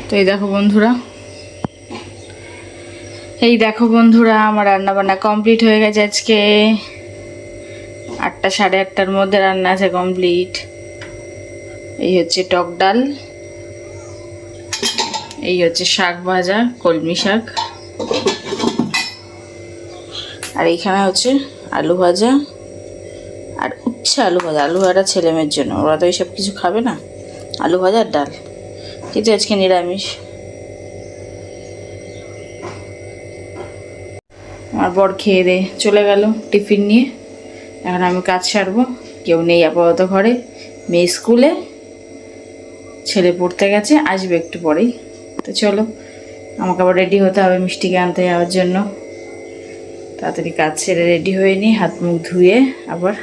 তো এই দেখো বন্ধুরা আমার রান্না বান্না কমপ্লিট হয়ে গেছে। আজকে 8টা সাড়ে 8টার মধ্যে রান্না আছে কমপ্লিট। এই হচ্ছে টক ডাল, এই হচ্ছে শাক ভাজা, কলমি শাক, আর এইখানে হচ্ছে আলু ভাজা আর উচ্ছে আলু ভাজা। আলু ভাজা ছেলে মেয়ের জন্য, ওরা তো এইসব কিছু খাবে না। আলু ভাজা আর ডাল, কিন্তু আজকে নিরামিষ। আমার বর খেয়ে দিয়ে চলে গেল টিফিন নিয়ে। এখন আমি কাজ সারবো, কেউ নেই আপাতত ঘরে। মেয়ে স্কুলে, ছেলে পড়তে গেছে, আসবে একটু পরেই। তো চলো, আমাকে আবার রেডি হতে হবে মিষ্টিকে আনতে যাওয়ার জন্য। তাড়াতাড়ি কাজ সেরে রেডি হয়ে নিই, হাত মুখ ধুয়ে। আবার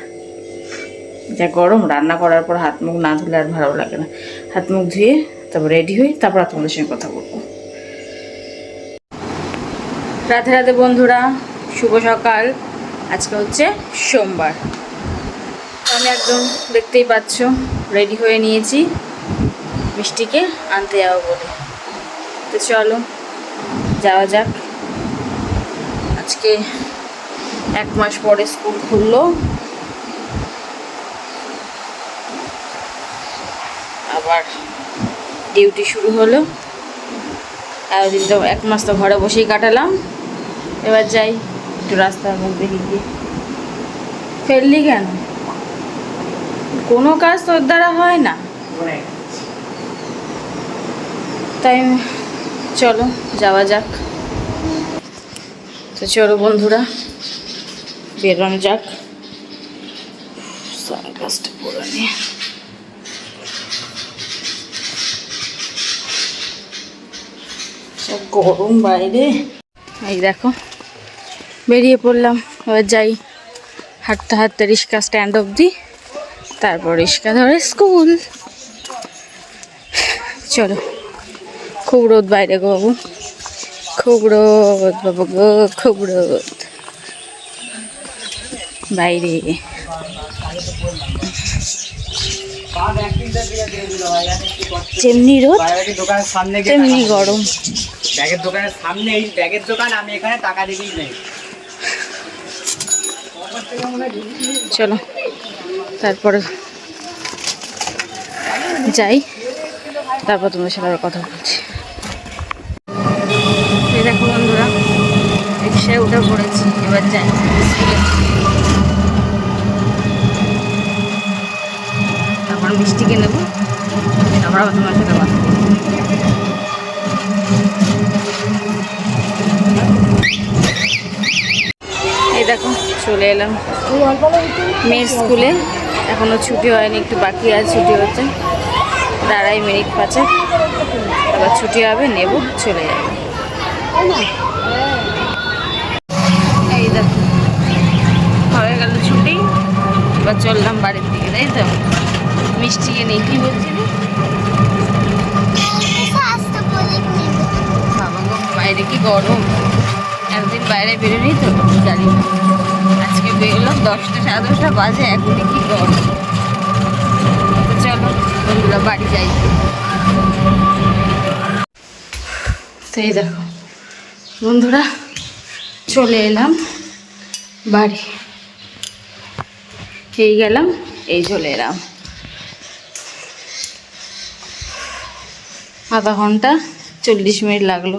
যা গরম, রান্না করার পর হাত মুখ না ধুলে আর ভালো লাগে না। হাত মুখ ধুয়ে তারপর রেডি হই, তারপর তোমাদের সঙ্গে কথা বলবো। রাধে রাধে বন্ধুরা, শুভ সকাল। আজকে হচ্ছে সোমবার। আমি একদম দেখতেই পাচ্ছ রেডি হয়ে নিয়েছি মিষ্টিকে আনতে যাবো বলে। তো চলো যাওয়া যাক। আজকে 1 মাস পরে স্কুল খুললো, আবার ডিউটি শুরু হলো। এতদিন তো 1 মাস তো ঘরে বসেই কাটালাম, এবার যাই একটু রাস্তার মধ্যে গিয়ে। ফেললি কেন? কোনো কাজ তোর দ্বারা হয় না, তাই চলো যাওয়া যাক। তো চলো বন্ধুরা বেরোনো যাক। সানগ্লাসটা পরে নিয়ে সব গরম বাইরে। এই দেখো বেরিয়ে পড়লাম, এবার যাই হাঁটতে হাঁটতে রিক্সা স্ট্যান্ড অবধি, তারপর রিক্সা ধরে স্কুল। চলো, খুব রোদ বাইরে গো বাবু, খুব রোদ বাবু গো, খুব রোদ বাইরে। যেমনি রোদ তেমনি গরম। ব্যাগের দোকানের সামনে, এই ব্যাগের দোকান, আমি এখানে টাকা দিই নেই। চলো তারপরে যাই, তারপর তোমার সাথে আবার কথা বলছি। এই দেখো বন্ধুরা রিক্সায় উঠে পড়েছি, এবার যাই স্কুলে। তারপর মিষ্টিকে নেবো, তারপর আবার তোমার সাথে কথা বলবো। এই দেখো চলে এলাম মেয়ের স্কুলে। এখনো ছুটি হয়নি, একটু বাকি আছে। ছুটি হচ্ছে 2.5 মিনিট 5, আবার ছুটি হবে, নেব, চলে যাবে। এই দেখো হয়ে গেল ছুটি, এবার চললাম বাড়ির দিকে, তাই তো। মিষ্টিকে নেই, কি বলছিলি? বাবা গো বাইরে কি গরম, একদিন বাইরে বেরোনি তো জানি না। আজকে বেরোলাম 10টা 10:30 বাজে, এখনই কি গরম। চলো বন্ধুরা বাড়ি যাই। তো এই দেখো বন্ধুরা চলে এলাম বাড়ি, এই গেলাম, এই চলে এলাম। আধা ঘন্টা 40 মিনিট লাগলো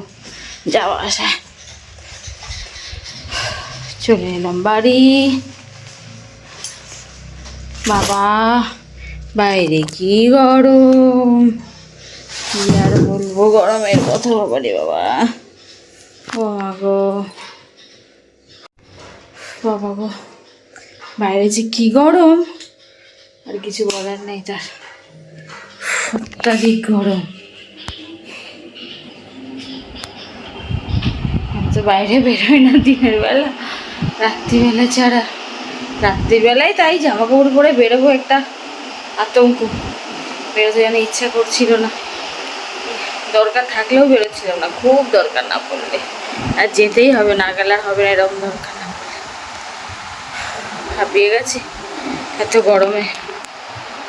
যাওয়া আসা। চলে এলাম বাড়ি। বাবা বাইরে কি গরম, কি আর বলবো গরমের কথা। বাবা রে বাবা, ও মা গো, বাবা গো বাইরে যে কি গরম, আর কিছু বলার নেই। তার অত্যাধিক গরম। আমি তো বাইরে বেরোই না দিনের বেলা, রাত্রিবেলা ছাড়া। রাত্রিবেলায় তাই জামা কাপড় পরে বেরোবো, একটা আতঙ্ক। বেরোতে যেন ইচ্ছা করছিল না, দরকার থাকলেও বেরোচ্ছিলাম না, খুব দরকার না পড়লে। আর যেতেই হবে, না গেলে হবে না, এরকম দরকার না। হাঁপিয়ে গেছি এত গরমে,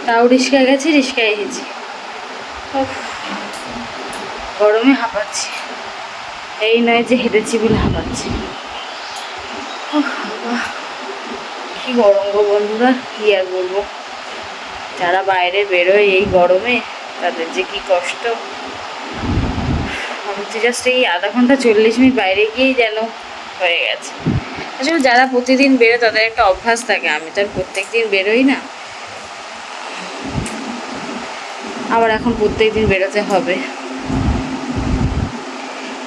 তাও রিক্সায় গেছি, রিক্সায় এসেছি। গরমে হাঁপাচ্ছি, এই নয় যে হেঁটেছি বলে হাঁপাচ্ছি। কি গরম গো বন্ধুরা, কি আর বলবো। যারা বাইরে বেরোয় এই গরমে তাদের যে কি কষ্ট। আমি তো জাস্ট এই আধা ঘন্টা 40 মিনিট বাইরে গিয়েই যেন হয়ে গেছে। আসলে যারা প্রতিদিন বেরোয় তাদের একটা অভ্যাস থাকে, আমি তো আর প্রত্যেক দিন বেরোই না, আবার এখন প্রত্যেক দিন বেরোতে হবে,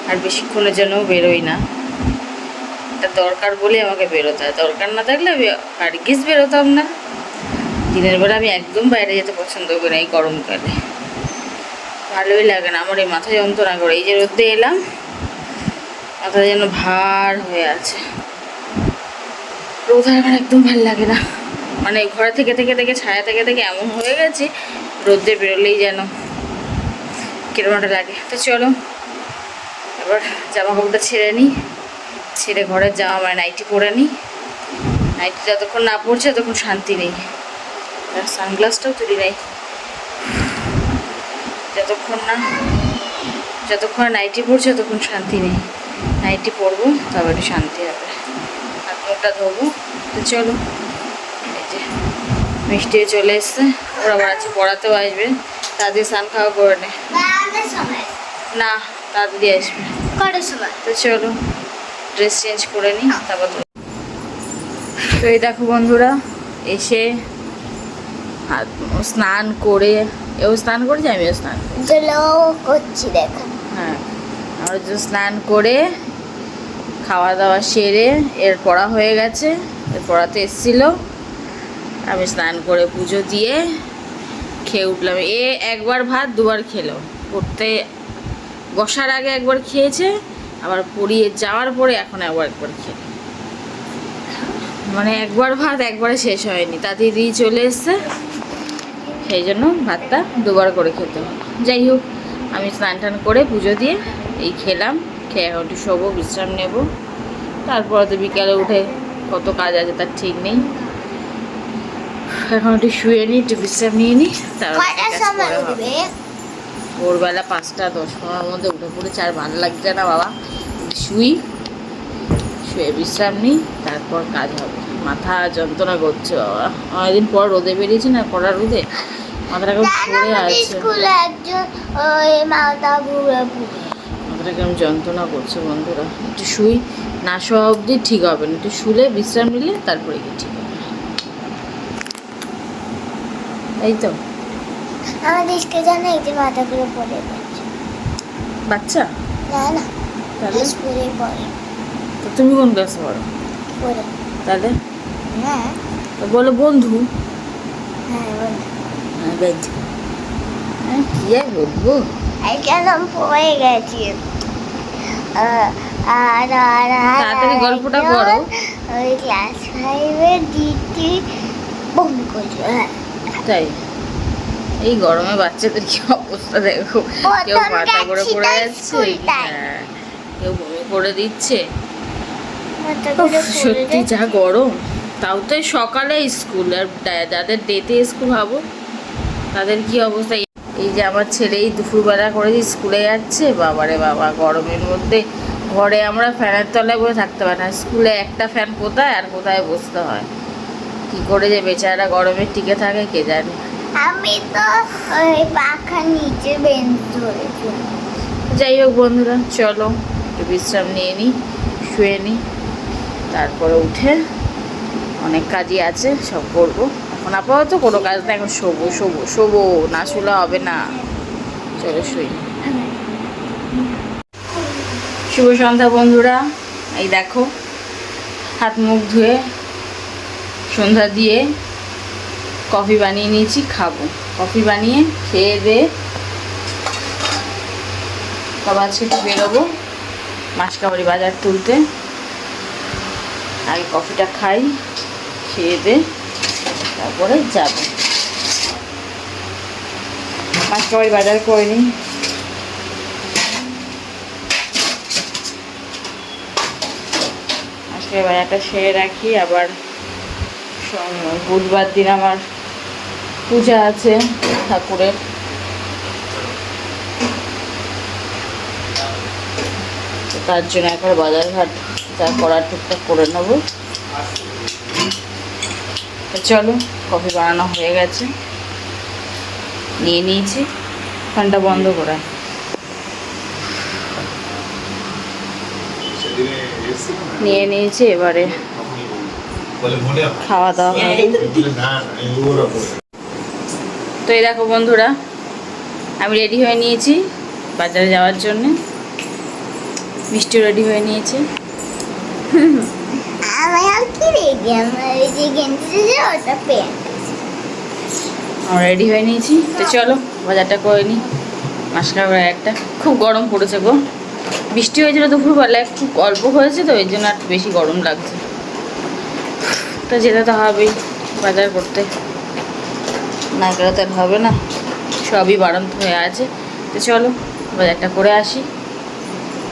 আর বেশিক্ষণের জন্যও বেরোই না। এটা দরকার বলে আমাকে বেরোতে হয়, দরকার না থাকলে আমি হারগিজ বেরোতাম না। দিনের বেলা আমি একদম বাইরে যেতে পছন্দ করি না এই গরমকালে, ভালোই লাগে না। আমার এই মাথা যন্ত্রণা করে, এই যে রোদে এলাম মাথা যেন ভার হয়ে আছে। রোদ আমার একদম ভালো লাগে না, মানে ঘরে থেকে থেকে থেকে ছায়া থেকে থেকে এমন হয়ে গেছে, রোদে বেরোলেই যেন কিরকম একটা লাগে। তো চলো এবার জামা কাপড়টা ছেড়ে নিই, ছেড়ে ঘরের জামা মানে নাইটি পরে নিই। নাইটি যতক্ষণ না পড়ছে ততক্ষণ শান্তি নেই, আর সানগ্লাসটাও তুলি নাই। যতক্ষণ নাইটি পড়ছে ততক্ষণ শান্তি নেই, নাইটি পরবো তবে একটু শান্তি হবে। হাত মুখটা ধোবো। তো চলো, এই যে মিষ্টিও চলে এসছে, ওরা আবার আছে পড়াতেও আসবে, তাদের স্নান খাওয়া করে নে না, তাড়াতাড়ি আসবে। তো চলো ড্রেস চেঞ্জ করে নিই তারপর। তো এই দেখো বন্ধুরা, এসে হাত স্নান করে, এও স্নান করেছি আমিও স্নান করছি, দেখো। হ্যাঁ, আমরা যে স্নান করে খাওয়া দাওয়া সেরে এর পড়া হয়ে গেছে, এর পড়াতে এসেছিলো, আমি স্নান করে পুজো দিয়ে খেয়ে উঠলাম। এ একবার ভাত দুবার খেলো, পড়তে বসার আগে একবার খেয়েছে, আবার পড়িয়ে যাওয়ার পরে এখন একবার খেলো, মানে একবার ভাত একবারে শেষ হয়নি, তা দিদি চলে এসছে, সেই জন্য ভাতটা দুবার করে খেতে হবে। যাই হোক, আমি স্নান টান করে পুজো দিয়ে এই খেলাম, খেয়ে এখন একটু শোবো, বিশ্রাম নেব, তারপরে তো বিকালে উঠে কত কাজ আছে তার ঠিক নেই। এখন একটু শুয়ে নিই, একটু বিশ্রাম নিয়ে নিই, তারপর ভোরবেলা 5টা-10 মধ্যে উঠে পড়েছে, আর ভালো লাগছে না বাবা, শুয়ে বিশ্রাম নিই, তারপর কাজ হবে। মাথা যন্ত্রণা করছে বাবা, অনেকদিন পর রোদে বেরিয়েছি না, কড়া রোদে মাথাটা কেমন ঘুরে আছে, মাথাটা কেমন যন্ত্রণা করছে বন্ধুরা। একটু শুই, না শোয়া অবধি ঠিক হবে না, একটু শুলে বিশ্রাম নিলে তারপরে কি ঠিক হবে, তাই তো। আমাদেরকে জানে এই যে মাথা করে পড়ে গেছে বাচ্চা, না না তাহলে স্কুলে পড়ে। তো তুমি কোন ক্লাসে পড়ো? পড়ে তাহলে হ্যাঁ, তো বলো বন্ধু। হ্যাঁ বন্ধু, হ্যাঁ বন্ধু, হ্যাঁ কি আর বলবো, কেন পড়ে গেছি। তাড়াতাড়ি গল্পটা করো। ওই ক্লাস 5-এর দিদি বমি করছিল। তাই এই গরমে বাচ্চাদের কি অবস্থা দেখো, কেউ মাথা করে পড়ে যাচ্ছে, হ্যাঁ কেউ বমি করে দিচ্ছে। সত্যি যা গরম, তাও তো সকালে স্কুল, আর যাদের ডেতে স্কুল ভাবো তাদের কি অবস্থা। এই যে আমার ছেলেই দুপুরবেলা করে স্কুলে যাচ্ছে, বাবারে বাবা গরমের মধ্যে ঘরে আমরা ফ্যানের তলায় বসে থাকতে পারি না, স্কুলে একটা ফ্যান কোথায় আর কোথায় বসতে হয়, কি করে যে বেচারা গরমে টিকে থাকে কে জানে। আমি তো ওই পাখার নিচে বেঞ্চ ধরেছি। যাই হোক বন্ধুরা, চলো একটু বিশ্রাম নিয়ে নিই, শুয়ে নিই, তারপরে উঠে অনেক কাজই আছে সব করবো। এখন আপাতত কোনো কাজ না, এখন শোবো, না শুলে হবে না, চলো শুই। শুভ সন্ধ্যা বন্ধুরা, এই দেখো হাত মুখ ধুয়ে সন্ধ্যা দিয়ে কফি বানিয়ে নিয়েছি, খাবো। কফি বানিয়ে খেয়ে দিয়ে তবে আজকে একটু বেরোবো মাসকাবাড়ি বাজার তুলতে, আগে কফিটা খাই, খেয়ে দে তারপরে যাব। মাসকাবাড়ি বাজার করে নিই, মাসকাবাড়ি বাজারটা সেরে রাখি, আবার বুধবার দিন আমার পূজা আছে ঠাকুরের, তার জন্য একবার বাজার ঘাট যা করার টুকটাক করে নেবো। তো চলো, কফি বানানো হয়ে গেছে, নিয়ে নিয়েছি। ফ্যানটা বন্ধ করা। নিয়ে নিয়েছি, এবারে খাওয়া দাওয়া হবে। তো এই দেখো বন্ধুরা, আমি রেডি হয়ে নিয়েছি বাজারে যাওয়ার জন্য। মিষ্টিও রেডি হয়ে নিয়েছে। আমার কি রেডি, আমার এই যে গেঞ্জি যে ওটা প্যান্ট। আমরা রেডি হয়ে নিয়েছি। তো চলো বাজারটা করে নিই। মাসকাবাই একটা খুব গরম পড়েছে গো। বৃষ্টি হয়েছিল দুপুরবেলায়, খুব অল্প হয়েছে তো এই জন্য একটু বেশি গরম লাগছে। তো যেতে তো হবেই বাজার করতে, না গেলে তো আর হবে না, সবই বারন্ত হয়ে আছে। তো চলো বাজারটা করে আসি।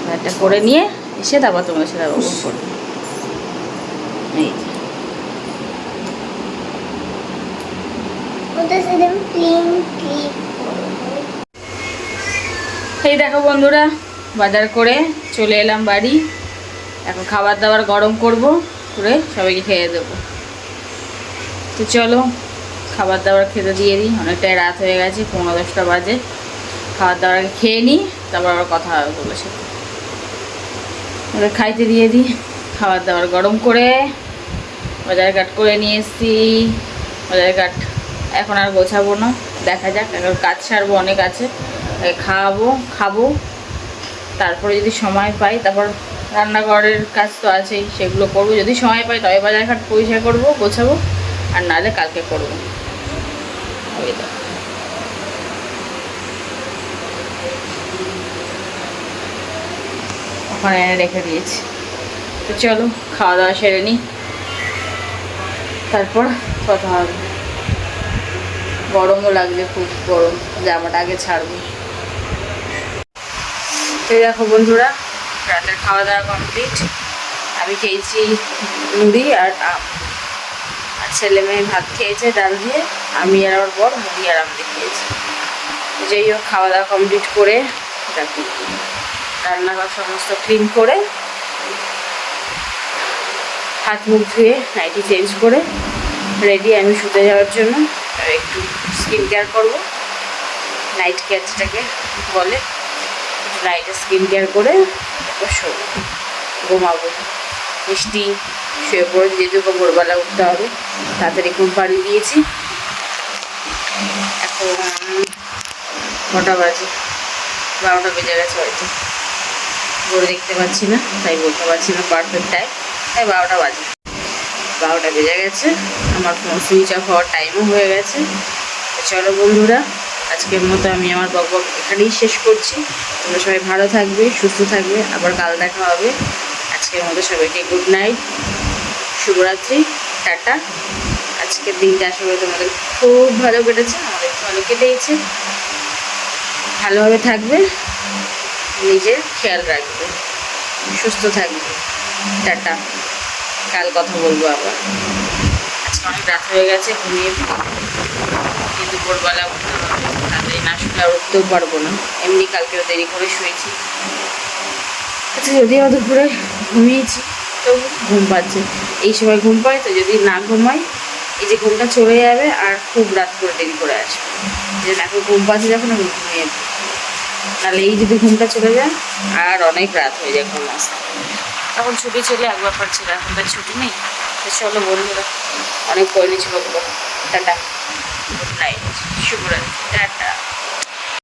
বাজারটা করে নিয়ে এসে তারপর তোমাদের সাথে আবার করবো। এই যে ওটা শুধু ক্লিন ক্লিপ। এই দেখো বন্ধুরা, বাজার করে চলে এলাম বাড়ি। এখন খাবার দাবার গরম করব, করে সবাইকে খেয়ে দেবো। তো চলো খাবার দাবার খেতে দিয়ে দিই, অনেকটাই রাত হয়ে গেছে, 9:30 বাজে। খাবার দাবার খেয়ে নিই, তারপর আবার কথা হবে বলে সাথে। ওদের খাইতে দিয়ে দিই। খাবার দাবার গরম করে বাজার ঘাট করে নিয়ে এসেছি। বাজার ঘাট এখন আর গোছাবো না, দেখা যাক, এখন কাজ সারবো, অনেক আছে। খাবো, তারপরে যদি সময় পাই তারপর রান্নাঘরের কাজ তো আছেই, সেগুলো করবো। যদি সময় পাই তবে বাজার ঘাট পরিষ্কার করবো, গোছাবো, আর নাহলে কালকে করবো। ওখানে এনে রেখে দিয়েছি। তো চলো খাওয়া দাওয়া সেরে নিই, তারপর কথা হবে। গরমও লাগছে, খুব গরম, জামাটা আগে ছাড়বো। এই দেখো বন্ধুরা, রাতের খাওয়া দাওয়া কমপ্লিট। আমি খেয়েছি মুড়ি আর আম, আর ছেলে মেয়ে ভাত খেয়েছে ডাল দিয়ে। আমি আর আমার বর মুড়ি আর আম দিয়ে খেয়েছি। যাই হোক, খাওয়া দাওয়া কমপ্লিট করে রাখি, রান্নাঘর সমস্ত ক্লিন করে, হাত মুখ ধুয়ে নাইটি চেঞ্জ করে রেডি আমি শুতে যাওয়ার জন্য। একটু স্কিন কেয়ার করবো, নাইট কেয়ার যেটাকে বলে, নাইটে স্কিন কেয়ার করে শোবো, ঘুমাবো। মিষ্টি শুয়ে পড়ে, যেহেতু ভোরবেলা উঠতে হবে, তাড়াতাড়ি ঘুম পাড়িয়ে দিয়েছি। এখন কটা বাজে, 12টা বেজে গেছে হয়তো, ঘুরে দেখতে পাচ্ছি না, তাই বলতে পারছি না পারফেক্ট টাইম। তাই 12টা বাজে, 12টা বেজে গেছে। আমার ফোন সুইচ অফ হওয়ার টাইমও হয়ে গেছে। চলো বন্ধুরা, আজকের মতো আমি আমার বকবক এখানেই শেষ করছি। তোমরা সবাই ভালো থাকবে, সুস্থ থাকবে, আবার কাল দেখা হবে। আজকের মতো সবাইকে গুড নাইট, শুভরাত্রি, টাটা। আজকের দিনটা আসলে তোমাদের খুব ভালো কেটেছে, আমাদের ভালো কেটেছে। ভালোভাবে থাকবে, নিজের খেয়াল রাখবে, সুস্থ থাকবে। টাটা, কাল কথা বলবো আবার। আজকে অনেক রাত হয়ে গেছে, ঘুমিয়ে কিন্তু ভোরবেলা উঠতে হবে, তাড়াতাড়ি না শুলে আর উঠতেও পারবো না। এমনি কালকেও দেরি করে শুয়েছি। আচ্ছা, যদিও দুপুরে ঘুমিয়েছি, তো ঘুম পাচ্ছে। এই সময় ঘুম পায়, তো যদি না ঘুমাই এই যে ঘুমটা চলে যাবে আর খুব রাত করে দেরি করে আসবে। যে এখন ঘুম পাচ্ছে যখন আমি ঘুমিয়ে, নাহলে এই যদি ঘুমটা চলে যায় আর অনেক রাত হয়ে যায় ঘুম আসতে। তখন ছুটি ছিল এক ব্যাপার ছিল, এখন তার ছুটি নেই। তো চলো বন্ধুরা, অনেক করে নিচ্ছি বলবো। টাটা, গুড নাইট, শুভরাত্রি, টাটা।